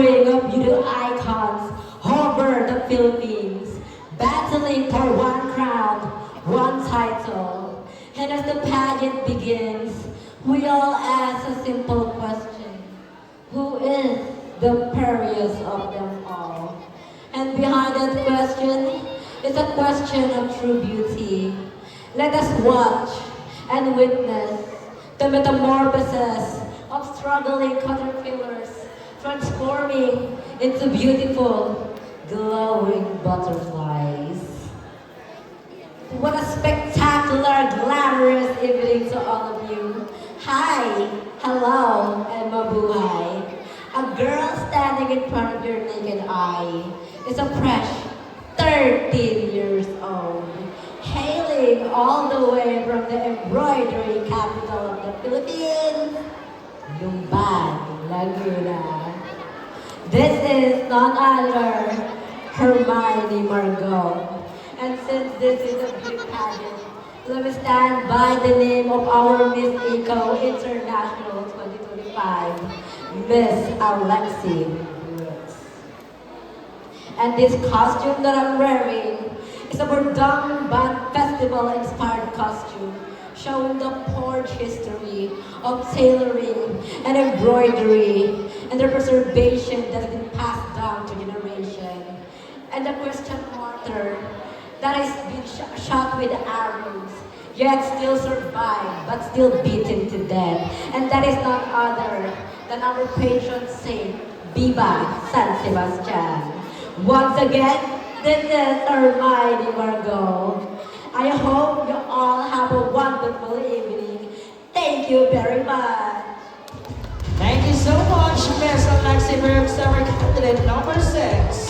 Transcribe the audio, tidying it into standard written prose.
string of beauty icons hover the Philippines, battling for one crown, one title. And as the pageant begins, we all ask a simple question. Who is the fairest of them all? And behind that question is a question of true beauty. Let us watch and witness the metamorphosis of struggling caterpillars transforming into beautiful, glowing butterflies. What a spectacular, glamorous evening to all of you. Hi, hello, and mabuhay. A girl standing in front of your naked eye is a fresh 13 years old, hailing all the way from the embroidery capital of the Philippines, Lumban, Laguna. This is none other Hermione Margot. And since this is a beauty pageant, let me stand by the name of our Miss Eco International 2025, Miss Alexi Brooks. And this costume that I'm wearing is a Bordong Band Festival inspired costume, showing the forged history of tailoring and embroidery and the preservation that's been passed down to generation. And the Christian martyr that has been shot with arrows, yet still survived, but still beaten to death. And that is none other than our patron saint, Viva San Sebastian. Once again, this is Hermione Margot. I hope you all have a wonderful evening. Thank you very much. Thank you so much, Miss Alexi Brooks, our candidate number 6.